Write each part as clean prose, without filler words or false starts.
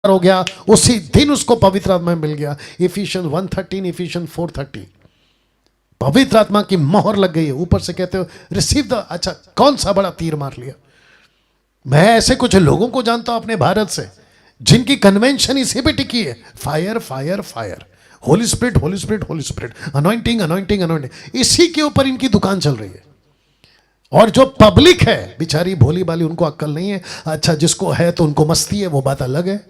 हो गया, उसी दिन उसको पवित्र आत्मा मिल गया। इफिशियंस 1:13, इफिशियंस 4:30, पवित्र आत्मा की मोहर लग गई है। ऊपर से कहते हो रिसीव द, अच्छा कौन सा बड़ा तीर मार लिया। मैं ऐसे कुछ लोगों को जानता हूं अपने भारत से जिनकी कन्वेंशन इसी पे टिकी है, fire fire fire, Holi spirit Holi spirit Holi spirit, anointing anointing anointing, इसी के ऊपर इनकी दुकान चल रही है। और जो पब्लिक है बेचारी भोली भाली, उनको अक्ल नहीं है। अच्छा जिसको है तो उनको मस्ती है, वो बात अलग है।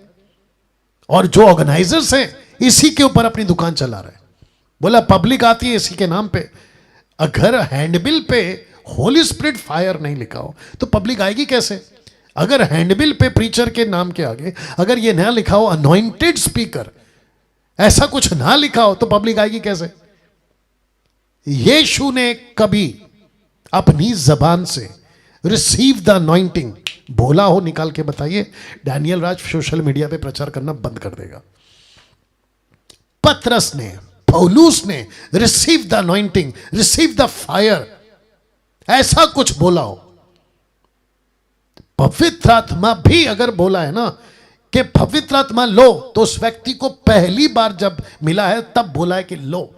और जो ऑर्गेनाइजर्स हैं इसी के ऊपर अपनी दुकान चला रहे हैं। बोला पब्लिक आती है इसी के नाम पे। अगर हैंडबिल पे होली स्पिरिट फायर नहीं लिखा हो तो पब्लिक आएगी कैसे? अगर हैंडबिल पे प्रीचर के नाम के आगे अगर ये नया लिखा हो अनॉइंटेड स्पीकर, ऐसा कुछ ना लिखा हो तो पब्लिक आएगी कैसे? यीशु ने कभी अपनी जबान से रिसीव द अनॉइंटिंग बोला हो? निकाल के बताइए। डैनियल राज सोशल मीडिया पे प्रचार करना बंद कर देगा। पतरस ने, पौलुस ने receive the anointing, receive the fire, ऐसा कुछ बोला हो। पवित्र आत्मा भी अगर बोला है ना कि पवित्र आत्मा लो, तो उस व्यक्ति को पहली बार जब मिला है तब बोला है कि लो।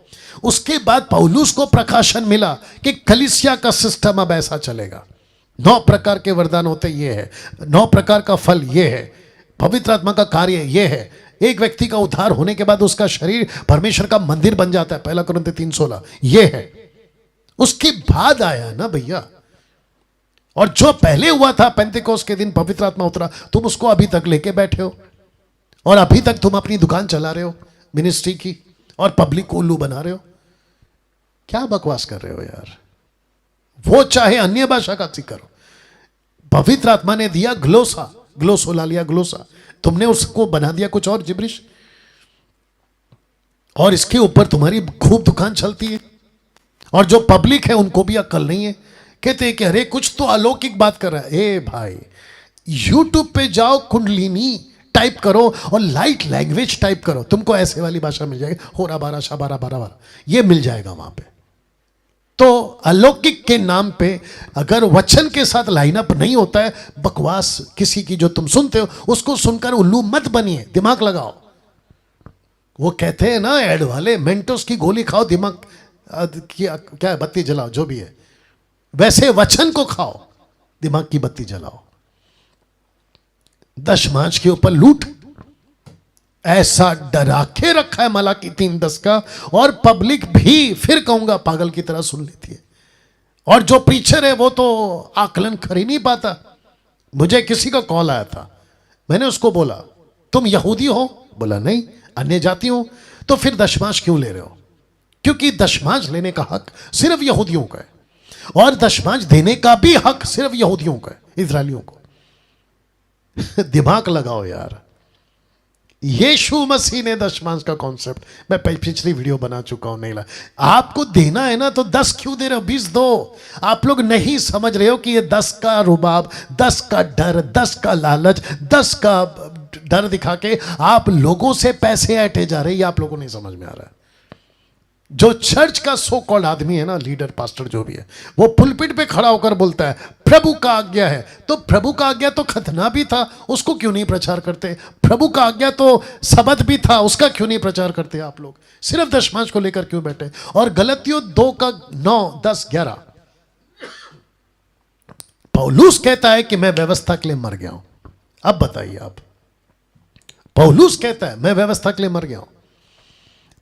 उसके बाद पौलुस को प्रकाशन मिला कि कलीसिया का सिस्टम अब ऐसा चलेगा। 9 प्रकार के वरदान होते ये है, 9 प्रकार का फल ये है, पवित्र आत्मा का कार्य ये है। एक व्यक्ति का उद्धार होने के बाद उसका शरीर परमेश्वर का मंदिर बन जाता है, 1 कुरिन्थी 3:16 ये है। उसके बाद आया ना भैया। और जो पहले हुआ था पेंतिकोस्त के दिन पवित्र आत्मा उतरा, तुम उसको अभी तक लेके बैठे हो और अभी तक तुम अपनी दुकान चला रहे हो मिनिस्ट्री की और पब्लिक को उल्लू बना रहे हो। क्या बकवास कर रहे हो यार। वो चाहे अन्य भाषा का जिक्र हो, पवित्र आत्मा ने दिया ग्लोसा, ग्लोसोला लिया ग्लोसा, तुमने उसको बना दिया कुछ और जिब्रिश, और इसके ऊपर तुम्हारी खूब दुकान चलती है। और जो पब्लिक है उनको भी अक्ल नहीं है, कहते हैं कि अरे कुछ तो अलौकिक बात कर रहा है। ए भाई, यूट्यूब पे जाओ, कुंडलिनी टाइप करो और लाइट लैंग्वेज टाइप करो, तुमको ऐसे वाली भाषा मिल जाएगी, होरा बारा शाबारा बारा बारा, ये मिल जाएगा वहां पे। तो अलौकिक के नाम पे अगर वचन के साथ लाइनअप नहीं होता है, बकवास किसी की जो तुम सुनते हो उसको सुनकर उल्लू मत बनिए, दिमाग लगाओ। वो कहते हैं ना एड वाले, मेंटोस की गोली खाओ, दिमाग क्या है, बत्ती जलाओ, जो भी है, वैसे वचन को खाओ, दिमाग की बत्ती जलाओ। दशमांश के ऊपर लूट ऐसा डरा के रखा है मलाकी 3:10 का, और पब्लिक भी फिर कहूंगा पागल की तरह सुन लेती है। और जो प्रीचर है वो तो आकलन कर ही नहीं पाता। मुझे किसी का कॉल आया था, मैंने उसको बोला तुम यहूदी हो? बोला नहीं, अन्य जाति हो। तो फिर दशमांश क्यों ले रहे हो? क्योंकि दशमांश लेने का हक सिर्फ यहूदियों का है, और दशमांश देने का भी हक सिर्फ यहूदियों का है, इजरायलियों को। दिमाग लगाओ यार। यीशु मसीह ने दशमांश का कॉन्सेप्ट, मैं पिछली वीडियो बना चुका हूं, नहीं ला। आपको देना है ना तो 10 क्यों दे रहे हो, 20 दो। आप लोग नहीं समझ रहे हो कि ये 10 का रुबाब, 10 का डर, 10 का लालच, 10 का डर दिखा के आप लोगों से पैसे ऐंठे जा रहे हैं, ये आप लोगों को नहीं समझ में आ रहा है। जो चर्च का सो कॉल्ड आदमी है ना, लीडर पास्टर जो भी है, वो पुलपिट पे खड़ा होकर बोलता है प्रभु का आज्ञा है, तो प्रभु का आज्ञा तो खतना भी था, उसको क्यों नहीं प्रचार करते? प्रभु का आज्ञा तो सबत भी था, उसका क्यों नहीं प्रचार करते? आप लोग सिर्फ दशमांश को लेकर क्यों बैठे? और गलतियों 2:9, 10, 11 पौलुस कहता है कि मैं व्यवस्था के लिए मर गया हूं। अब बताइए आप, पौलुस कहता है मैं व्यवस्था के लिए मर गया हूं।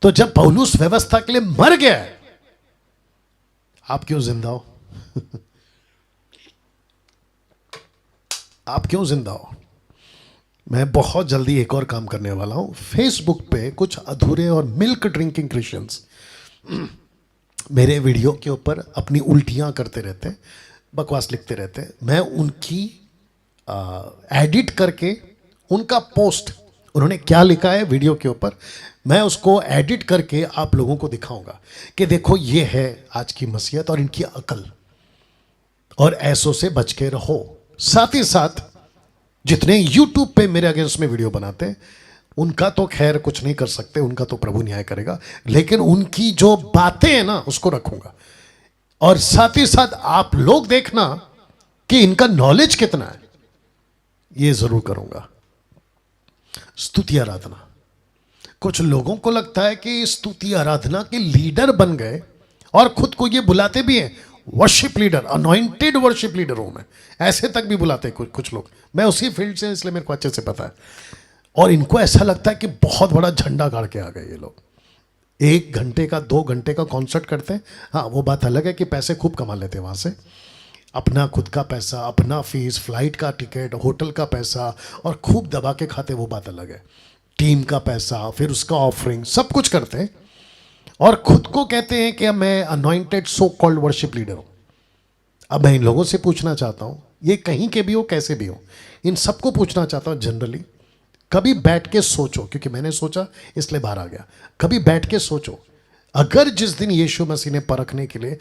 तो जब पौलुस व्यवस्था के लिए मर गया है, आप क्यों जिंदा हो? आप क्यों जिंदा हो? मैं बहुत जल्दी एक और काम करने वाला हूं। फेसबुक पे कुछ अधूरे और मिल्क ड्रिंकिंग क्रिश्चियंस मेरे वीडियो के ऊपर अपनी उल्टियां करते रहते हैं, बकवास लिखते रहते हैं। मैं उनकी एडिट करके उनका पोस्ट, उन्होंने क्या लिखा है वीडियो के ऊपर, मैं उसको एडिट करके आप लोगों को दिखाऊंगा कि देखो ये है आज की मसीहत और इनकी अकल, और ऐसों से बच के रहो। साथ ही साथ जितने YouTube पे मेरे अगेंस्ट में वीडियो बनाते हैं, उनका तो खैर कुछ नहीं कर सकते, उनका तो प्रभु न्याय करेगा, लेकिन उनकी जो बातें हैं ना उसको रखूंगा। और साथ ही साथ आप लोग देखना कि इनका नॉलेज कितना है, ये जरूर करूंगा। स्तुति आराधना। कुछ लोगों को लगता है कि स्तुति आराधना के लीडर बन गए और खुद को ये बुलाते भी हैं worship leader, anointed worship leader हूं मैं, ऐसे तक भी बुलाते हैं कुछ लोग। मैं उसी फील्ड से, इसलिए मेरे को अच्छे से पता है। और इनको ऐसा लगता है कि बहुत बड़ा झंडा गाड़ के आ गए ये लोग। 1 घंटे का 2 घंटे का कॉन्सर्ट करते हैं। हाँ, वो बात अलग है कि पैसे खूब कमा लेते हैं वहाँ से, अपना खुद का पैसा, अपना फीस, फ्लाइट का टिकट, होटल का पैसा, और खूब दबा के खाते, वो बात अलग है। टीम का पैसा, फिर उसका ऑफरिंग, सब कुछ करते हैं और खुद को कहते हैं कि मैं anointed so called worship leader हूँ। अब मैं इन लोगों से पूछना चाहता हूँ, ये कहीं के भी हो, कैसे भी हो, इन सबको पूछना चाहता हूँ जनरली, कभी बैठ के सोचो, क्योंकि मैंने सोचा इसलिए बाहर आ गया। कभी बैठ के सोचो, अगर जिस दिन यीशु मसीह ने परखने के लिए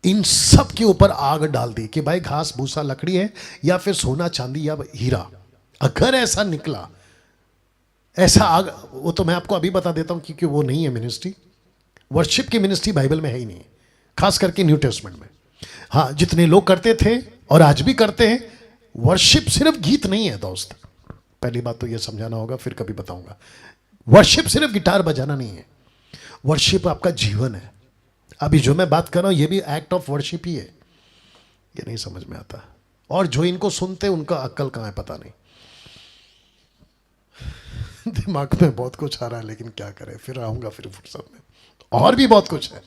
इन सब के ऊपर आग डाल दी कि भाई घास भूसा लकड़ी है या फिर सोना चांदी या हीरा, अगर ऐसा निकला, ऐसा आग, वो तो मैं आपको अभी बता देता हूं क्योंकि वो नहीं है मिनिस्ट्री। वर्शिप की मिनिस्ट्री बाइबल में है ही नहीं, खास करके न्यू टेस्टमेंट में। हाँ, जितने लोग करते थे और आज भी करते हैं, वर्शिप सिर्फ गीत नहीं है दोस्त, पहली बात तो ये समझाना होगा, फिर कभी बताऊंगा। वर्शिप सिर्फ गिटार बजाना नहीं है, वर्शिप आपका जीवन है। अभी जो मैं बात कर रहा हूं ये भी एक्ट ऑफ वर्शिप ही है। ये नहीं समझ में आता, और जो इनको सुनते उनका अक्ल कहाँ है पता नहीं। दिमाग में बहुत कुछ आ रहा है, लेकिन क्या करें, फिर आऊंगा फिर फुर्सत में, और भी बहुत कुछ है।